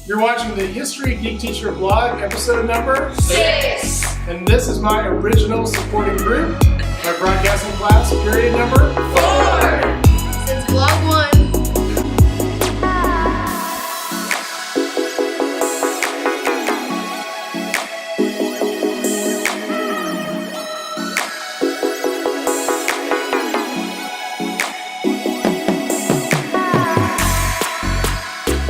You're watching the History Geek Teacher vlog, episode number 6. And this is my original supporting group, my broadcasting class, period number 4. Since vlog 1.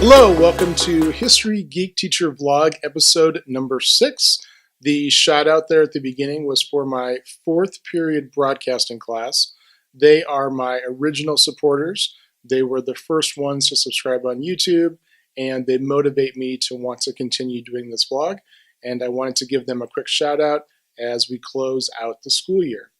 Hello, welcome to History Geek Teacher vlog, episode number 6. The shout out there at the beginning was for my 4th period broadcasting class. They are my original supporters. They were the first ones to subscribe on YouTube, and they motivate me to want to continue doing this vlog. And I wanted to give them a quick shout out as we close out the school year.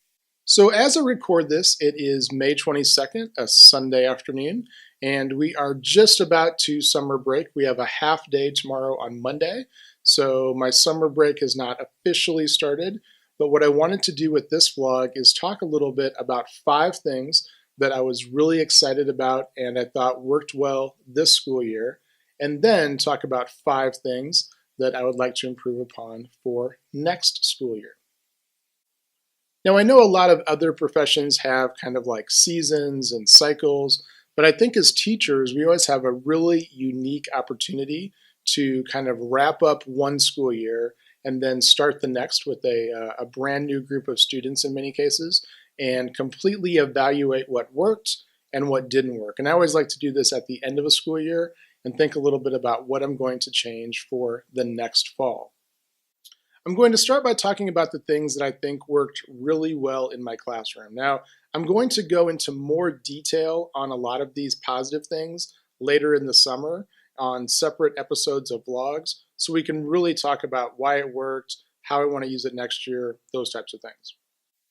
So as I record this, it is May 22nd, a Sunday afternoon, and we are just about to summer break. We have a half day tomorrow on Monday, so my summer break has not officially started, but what I wanted to do with this vlog is talk a little bit about 5 things that I was really excited about and I thought worked well this school year, and then talk about 5 things that I would like to improve upon for next school year. Now, I know a lot of other professions have kind of like seasons and cycles, but I think as teachers, we always have a really unique opportunity to kind of wrap up one school year and then start the next with a brand new group of students in many cases and completely evaluate what worked and what didn't work. And I always like to do this at the end of a school year and think a little bit about what I'm going to change for the next fall. I'm going to start by talking about the things that I think worked really well in my classroom. Now, I'm going to go into more detail on a lot of these positive things later in the summer on separate episodes of vlogs, so we can really talk about why it worked, how I want to use it next year, those types of things.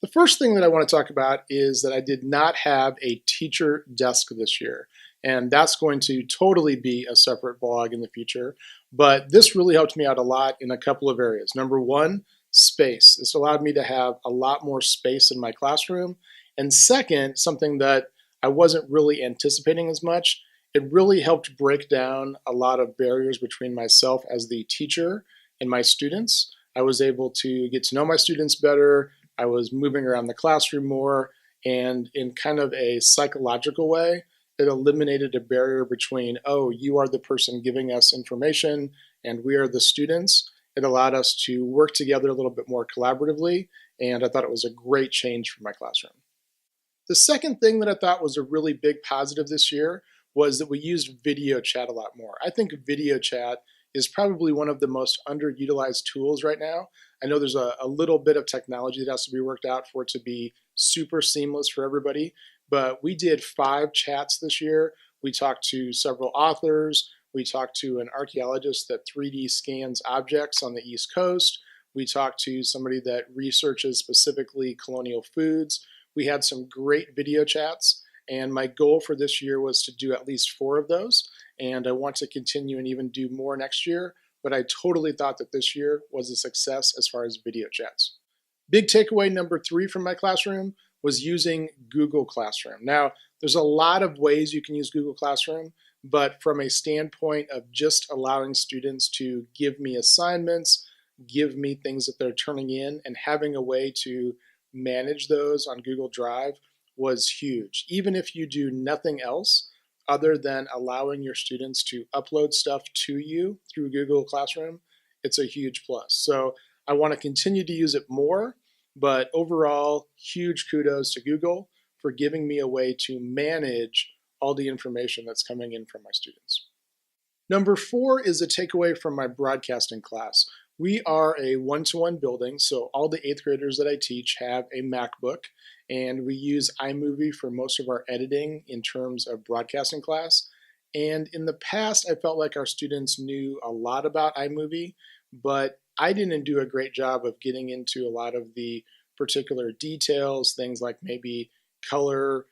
The first thing that I want to talk about is that I did not have a teacher desk this year, and that's going to totally be a separate vlog in the future. But this really helped me out a lot in a couple of areas. Number one, space. This allowed me to have a lot more space in my classroom. And second, something that I wasn't really anticipating as much, it really helped break down a lot of barriers between myself as the teacher and my students. I was able to get to know my students better. I was moving around the classroom more, and in kind of a psychological way, it eliminated a barrier between, oh, you are the person giving us information and we are the students. It allowed us to work together a little bit more collaboratively, and I thought it was a great change for my classroom. The second thing that I thought was a really big positive this year was that we used video chat a lot more. I think video chat is probably one of the most underutilized tools right now. I know there's a little bit of technology that has to be worked out for it to be super seamless for everybody, but we did 5 chats this year. We talked to several authors. We talked to an archaeologist that 3D scans objects on the East Coast. We talked to somebody that researches specifically colonial foods. We had some great video chats, and my goal for this year was to do at least 4 of those, and I want to continue and even do more next year, but I totally thought that this year was a success as far as video chats. Big takeaway number 3 from my classroom was using Google Classroom. Now, there's a lot of ways you can use Google Classroom, but from a standpoint of just allowing students to give me assignments, give me things that they're turning in, and having a way to manage those on Google Drive was huge. Even if you do nothing else other than allowing your students to upload stuff to you through Google Classroom, it's a huge plus. So I want to continue to use it more, but overall, huge kudos to Google for giving me a way to manage all the information that's coming in from my students. Number 4 is a takeaway from my broadcasting class. We are a one-to-one building, so all the 8th graders that I teach have a MacBook, and we use iMovie for most of our editing in terms of broadcasting class. And in the past, I felt like our students knew a lot about iMovie, but I didn't do a great job of getting into a lot of the particular details, things like maybe color,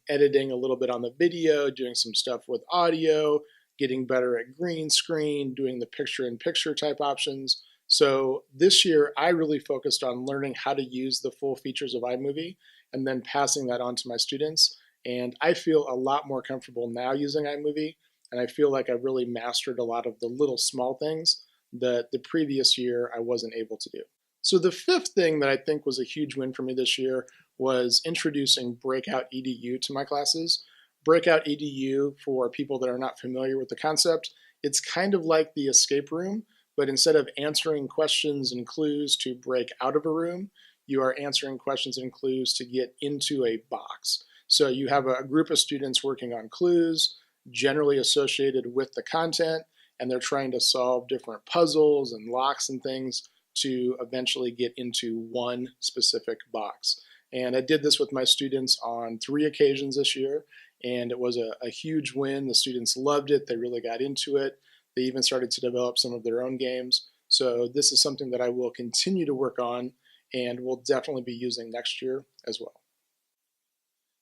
editing a little bit on the video, doing some stuff with audio, getting better at green screen, doing the picture-in-picture type options. So this year, I really focused on learning how to use the full features of iMovie and then passing that on to my students. And I feel a lot more comfortable now using iMovie and I feel like I've really mastered a lot of the little small things that the previous year I wasn't able to do. So the fifth thing that I think was a huge win for me this year was introducing Breakout EDU to my classes. Breakout EDU, for people that are not familiar with the concept, it's kind of like the escape room, but instead of answering questions and clues to break out of a room, you are answering questions and clues to get into a box. So you have a group of students working on clues, generally associated with the content, and they're trying to solve different puzzles and locks and things to eventually get into one specific box. And I did this with my students on 3 occasions this year, and it was a huge win. The students loved it. They really got into it. They even started to develop some of their own games. So this is something that I will continue to work on and will definitely be using next year as well.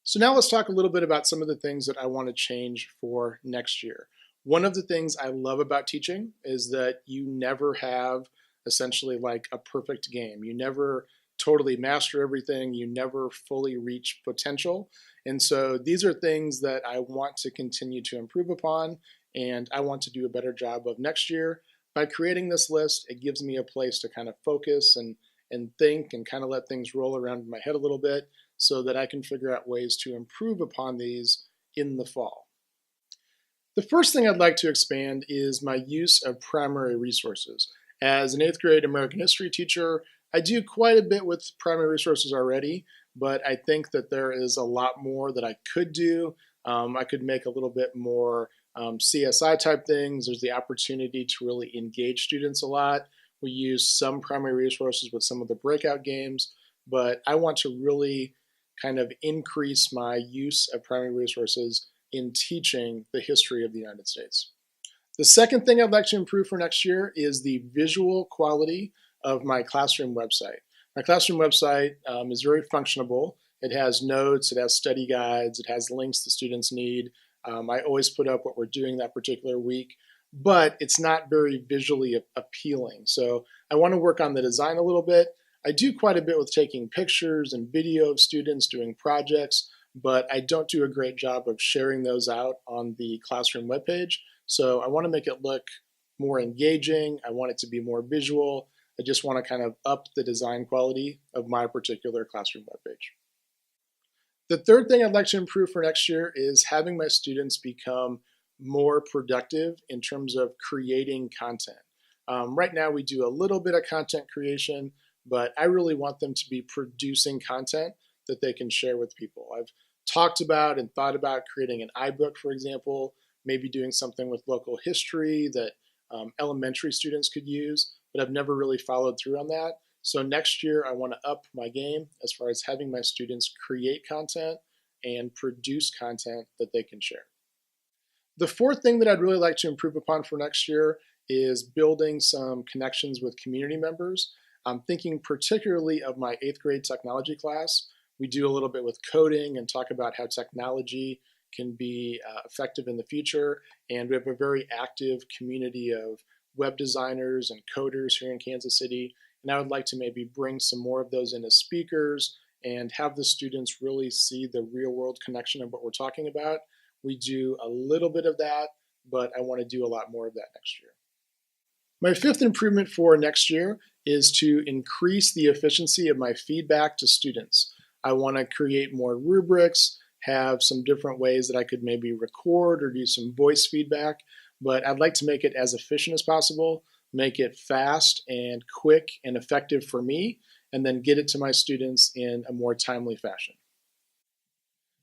So now let's talk a little bit about some of the things that I want to change for next year. One of the things I love about teaching is that you never have essentially like a perfect game. You never totally master everything. You never fully reach potential. And so these are things that I want to continue to improve upon, and I want to do a better job of next year. By creating this list, it gives me a place to kind of focus and think and kind of let things roll around in my head a little bit so that I can figure out ways to improve upon these in the fall. The first thing I'd like to expand is my use of primary resources. As an 8th grade American history teacher, I do quite a bit with primary resources already, but I think that there is a lot more that I could do. I could make a little bit more CSI type things. There's the opportunity to really engage students a lot. We use some primary resources with some of the breakout games, but I want to really kind of increase my use of primary resources in teaching the history of the United States. The second thing I'd like to improve for next year is the visual quality of my classroom website. My classroom website is very functionable. It has notes, it has study guides, it has links the students need. I always put up what we're doing that particular week, but it's not very visually appealing. So I want to work on the design a little bit. I do quite a bit with taking pictures and video of students doing projects, but I don't do a great job of sharing those out on the classroom webpage. So I want to make it look more engaging. I want it to be more visual. I just want to kind of up the design quality of my particular classroom webpage. The third thing I'd like to improve for next year is having my students become more productive in terms of creating content. Right now we do a little bit of content creation, but I really want them to be producing content that they can share with people. I've talked about and thought about creating an iBook, for example, maybe doing something with local history that elementary students could use, but I've never really followed through on that. So next year I want to up my game as far as having my students create content and produce content that they can share. The fourth thing that I'd really like to improve upon for next year is building some connections with community members. I'm thinking particularly of my 8th grade technology class. We do a little bit with coding and talk about how technology can be effective in the future. And we have a very active community of web designers and coders here in Kansas City. And I would like to maybe bring some more of those in as speakers and have the students really see the real world connection of what we're talking about. We do a little bit of that, but I want to do a lot more of that next year. My fifth improvement for next year is to increase the efficiency of my feedback to students. I want to create more rubrics, have some different ways that I could maybe record or do some voice feedback, but I'd like to make it as efficient as possible, make it fast and quick and effective for me, and then get it to my students in a more timely fashion.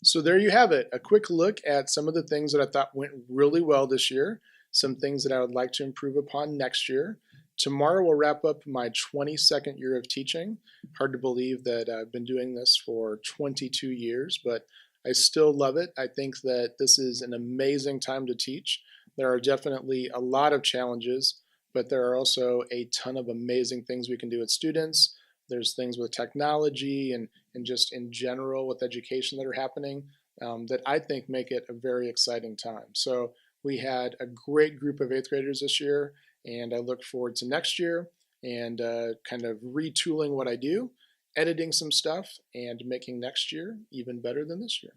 So there you have it, a quick look at some of the things that I thought went really well this year, some things that I would like to improve upon next year. Tomorrow we'll wrap up my 22nd year of teaching. Hard to believe that I've been doing this for 22 years, but I still love it. I think that this is an amazing time to teach. There are definitely a lot of challenges, but there are also a ton of amazing things we can do with students. There's things with technology and just in general with education that are happening that I think make it a very exciting time. So we had a great group of 8th graders this year, and I look forward to next year and kind of retooling what I do, editing some stuff, and making next year even better than this year.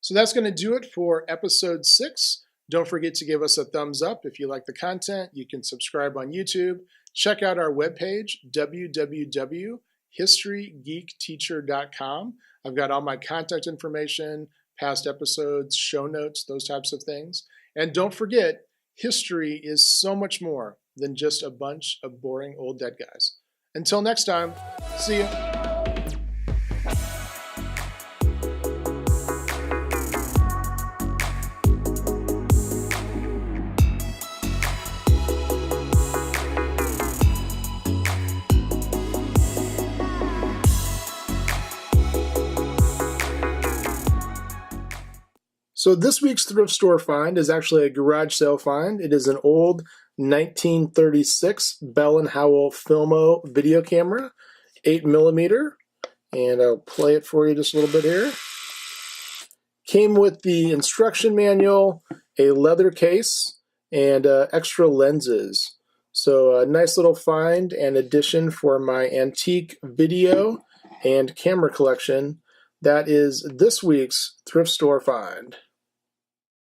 So that's going to do it for episode 6. Don't forget to give us a thumbs up if you like the content. You can subscribe on YouTube. Check out our webpage, www.historygeekteacher.com. I've got all my contact information, past episodes, show notes, those types of things. And don't forget, history is so much more than just a bunch of boring old dead guys. Until next time, see you. So this week's thrift store find is actually a garage sale find. It is an old 1936 Bell & Howell Filmo video camera, 8mm, and I'll play it for you just a little bit here. Came with the instruction manual, a leather case, and extra lenses. So a nice little find and addition for my antique video and camera collection. That is this week's thrift store find.